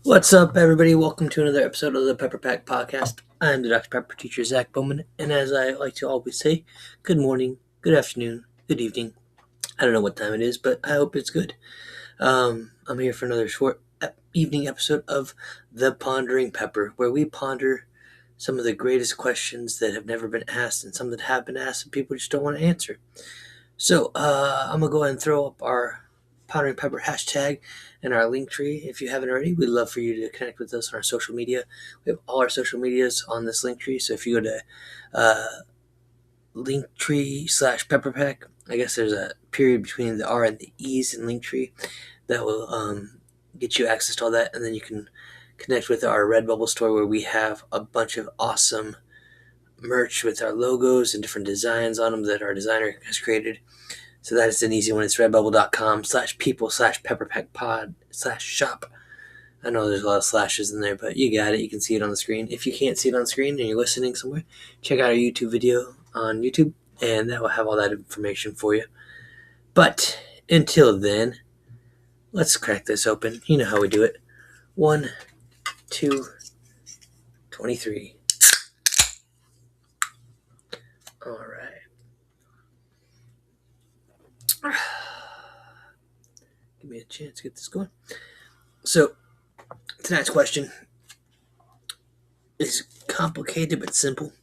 What's up, everybody? Welcome to another episode of the PepperPack Podcast. I'm the Dr. Pepper teacher, Zach Bowman, and as I like to always say, good morning, good afternoon, good evening. I don't know what time it is, but I hope it's good. I'm here for another short evening episode of The Pondering Pepper, where we ponder some of the greatest questions that have never been asked and some that have been asked and people just don't want to answer. So I'm going to go ahead and throw up our Pondering Pepper hashtag and our link tree. If you haven't already, we'd love for you to connect with us on our social media. We have all our social medias on this link tree. So if you go to linktree/pepperpack, I guess there's a period between the R and the E's in Linktree that will get you access to all that. And then you can connect with our Redbubble store where we have a bunch of awesome merch with our logos and different designs on them that our designer has created. So that is an easy one. It's redbubble.com/people/pepperpackpod/shop. I know there's a lot of slashes in there, but you got it. You can see it on the screen. If you can't see it on the screen and you're listening somewhere, check out our YouTube video on YouTube, and that will have all that information for you. But until then, let's crack this open. You know how we do it. 1, 2, 23. All right. Give me a chance to get this going. So, tonight's question is complicated but simple.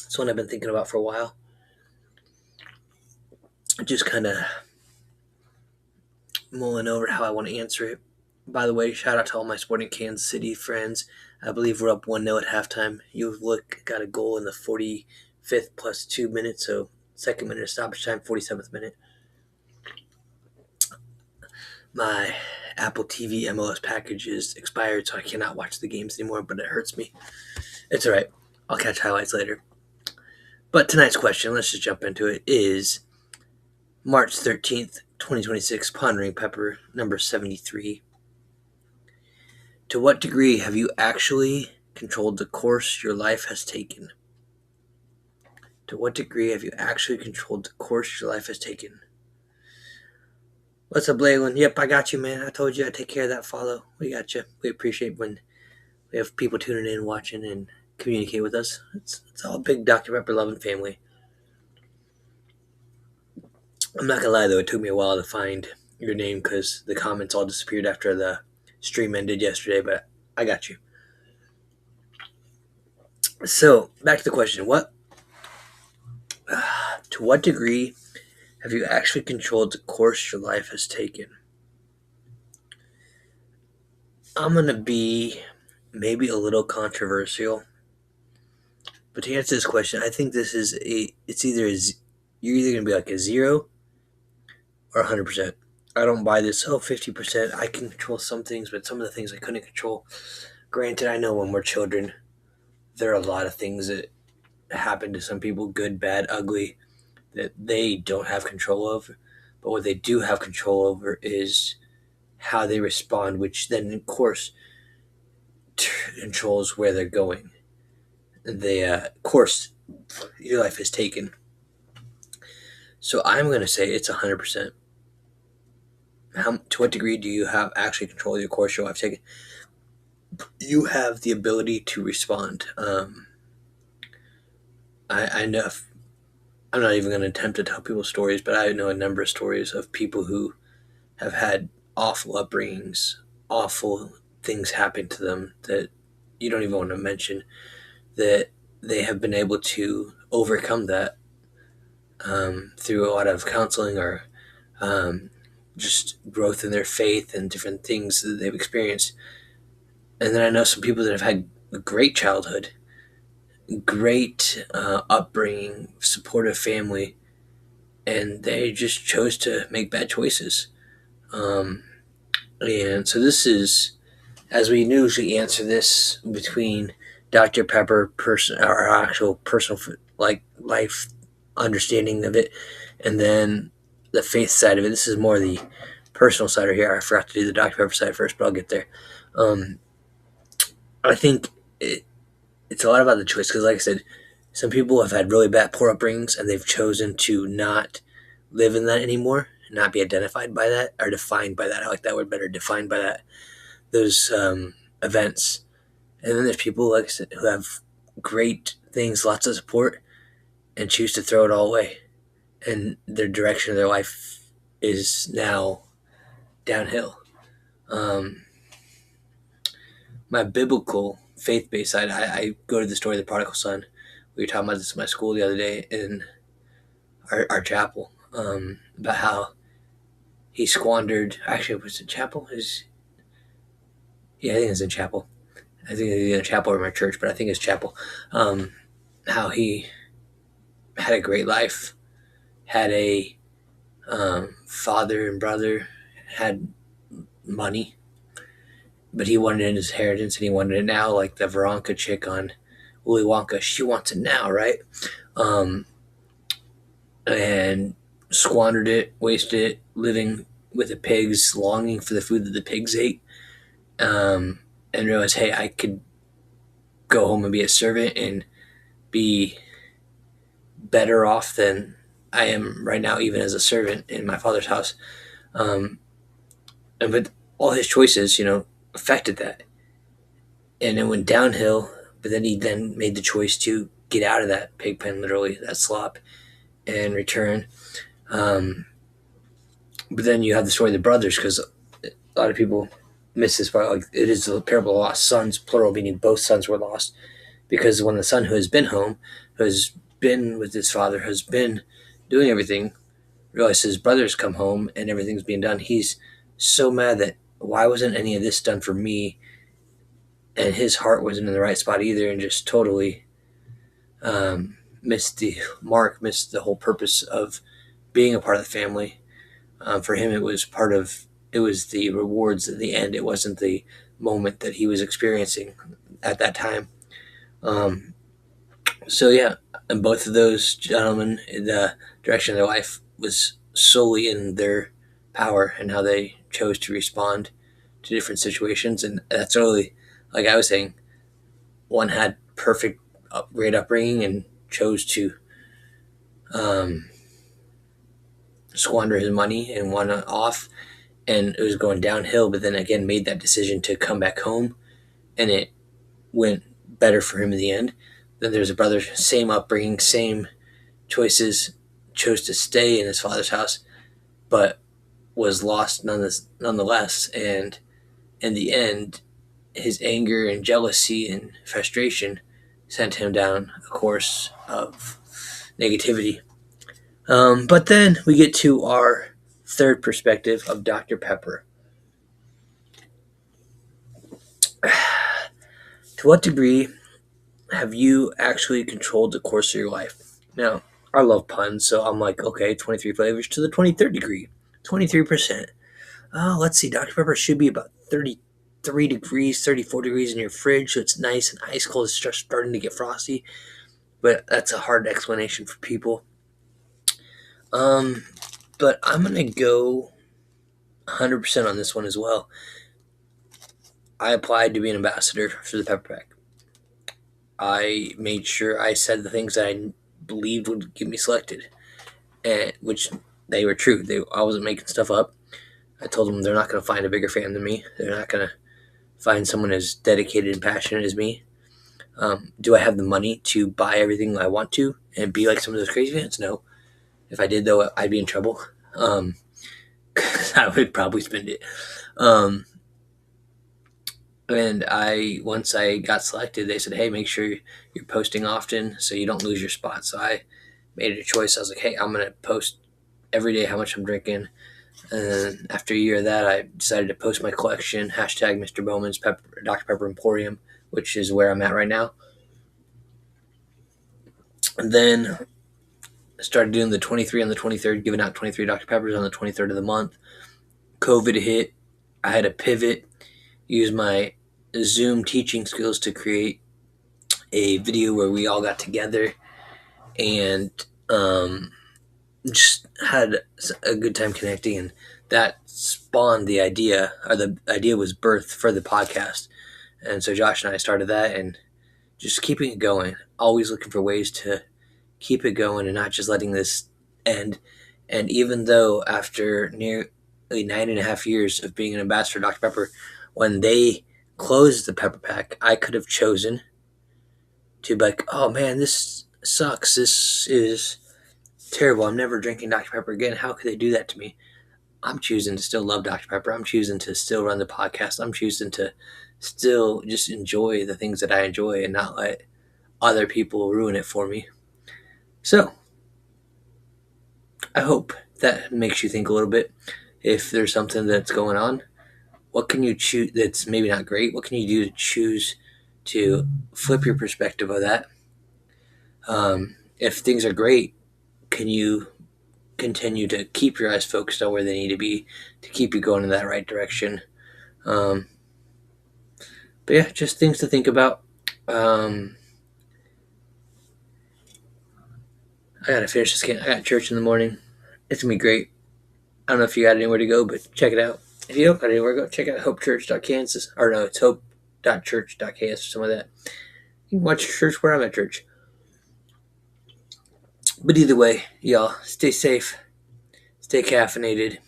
It's one I've been thinking about for a while. Just kind of mulling over how I want to answer it. By the way, shout out to all my Sporting Kansas City friends. I believe we're up 1-0 at halftime. You got a goal in the 45th plus 2 minutes, so second minute of stoppage time, 47th minute. My Apple TV MLS package is expired, so I cannot watch the games anymore, but it hurts me. It's all right. I'll catch highlights later. But tonight's question, let's just jump into it, is March 13th, 2026, Pondering Pepper, number 73. To what degree have you actually controlled the course your life has taken? To what degree have you actually controlled the course your life has taken? What's up, Leyland? Yep, I got you, man. I told you I'd take care of that follow. We got you. We appreciate when we have people tuning in, watching, and communicate with us. It's all big Dr. Pepper loving family. I'm not going to lie, though. It took me a while to find your name because the comments all disappeared after the stream ended yesterday, but I got you. So, back to the question. To what degree have you actually controlled the course your life has taken? I'm going to be maybe a little controversial. But to answer this question, I think this is you're either going to be like a 0 or 100%. I don't buy this, 50%. I can control some things, but some of the things I couldn't control. Granted, I know when we're children, there are a lot of things that happen to some people, good, bad, ugly, that they don't have control over. But what they do have control over is how they respond, which then, of course, controls where they're going. The course your life has taken. So I'm going to say it's 100%. To what degree do you have actually control of your course your life taken? You have the ability to respond. I know. I'm not even going to attempt to tell people stories, but I know a number of stories of people who have had awful upbringings, awful things happen to them that you don't even want to mention, that they have been able to overcome that through a lot of counseling or just growth in their faith and different things that they've experienced. And then I know some people that have had a great childhood, great upbringing, supportive family, and they just chose to make bad choices. And so this is, as we usually answer this between Dr. Pepper, our actual personal life understanding of it, and then the faith side of it. This is more the personal side of here. I forgot to do the Dr. Pepper side first, but I'll get there. I think it's a lot about the choice because, like I said, some people have had really bad, poor upbringings, and they've chosen to not live in that anymore, not be identified by that, or defined by that. I like that word better, defined by that. Those events. And then there's people like I said, who have great things, lots of support, and choose to throw it all away. And their direction of their life is now downhill. Um, my biblical faith-based side, I go to the story of the prodigal son. We were talking about this in my school the other day in our chapel, about how he squandered. Actually, was it chapel? Yeah, I think it's in chapel. I think it's either chapel or my church, but I think it's chapel. How he had a great life, had a father and brother, had money, but he wanted his inheritance and he wanted it now, like the Veronica chick on Willy Wonka. She wants it now, right? And squandered it, wasted it, living with the pigs, longing for the food that the pigs ate, and realized, hey, I could go home and be a servant and be better off than I am right now, even as a servant in my father's house. But all his choices, affected that. And it went downhill, but then he then made the choice to get out of that pig pen, literally, that slop, and return. But then you have the story of the brothers, because a lot of people miss this part. Like, it is the parable of lost sons, plural, meaning both sons were lost. Because when the son who has been home, who has been with his father, has been doing everything, realizes his brothers come home and everything's being done, he's so mad that why wasn't any of this done for me? And his heart wasn't in the right spot either, and just totally missed the mark, missed the whole purpose of being a part of the family. For him, it was the rewards at the end. It wasn't the moment that he was experiencing at that time. So yeah, and both of those gentlemen, the direction of their life was solely in their power and how they chose to respond to different situations. And that's really, like I was saying, one had perfect, great upbringing and chose to squander his money and went off, and it was going downhill, but then again made that decision to come back home, and it went better for him in the end. Then there's a brother, same upbringing, same choices, chose to stay in his father's house, but was lost nonetheless. And in the end, his anger and jealousy and frustration sent him down a course of negativity. But then we get to our third perspective of Dr. Pepper. To what degree have you actually controlled the course of your life? Now, I love puns, so I'm like, okay, 23 flavors to the 23rd degree, 23%. Oh, let's see, Dr. Pepper should be about 33 degrees, 34 degrees in your fridge, so it's nice and ice cold. It's just starting to get frosty, but that's a hard explanation for people. But I'm going to go 100% on this one as well. I applied to be an ambassador for the Pepper Pack. I made sure I said the things that I believed would get me selected, and which they were true. I wasn't making stuff up. I told them they're not going to find a bigger fan than me. They're not going to find someone as dedicated and passionate as me. Do I have the money to buy everything I want to and be like some of those crazy fans? No. If I did, though, I'd be in trouble. I would probably spend it. And once I got selected, they said, hey, make sure you're posting often so you don't lose your spot. So I made a choice. I was like, hey, I'm going to post every day how much I'm drinking. And after a year of that, I decided to post my collection, hashtag Mr. Bowman's Dr. Pepper Emporium, which is where I'm at right now. And then I started doing the 23 on the 23rd, giving out 23 Dr. Peppers on the 23rd of the month. COVID hit. I had to pivot, use my Zoom teaching skills to create a video where we all got together and just had a good time connecting, and that spawned the idea, or the idea was birthed for the podcast. And so Josh and I started that, and just keeping it going, always looking for ways to keep it going and not just letting this end. And even though after nearly 9.5 years of being an ambassador for Dr. Pepper, when they closed the Pepper Pack, I could have chosen to be like, oh man, this sucks. This is terrible. I'm never drinking Dr. Pepper again. How could they do that to me? I'm choosing to still love Dr. Pepper. I'm choosing to still run the podcast. I'm choosing to still just enjoy the things that I enjoy and not let other people ruin it for me. So, I hope that makes you think a little bit. If there's something that's going on, what can you choose that's maybe not great? What can you do to choose to flip your perspective of that? If things are great, can you continue to keep your eyes focused on where they need to be to keep you going in that right direction? But yeah, just things to think about. I gotta finish this game. I got church in the morning. It's gonna be great. I don't know if you got anywhere to go, but check it out. If you don't got anywhere to go, check out hopechurch.kansas. Or no, it's hope.church.kansas or something like that. You can watch church where I'm at church. But either way, y'all, stay safe, stay caffeinated,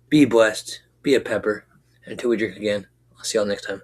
be blessed, be a pepper. Until we drink again, I'll see y'all next time.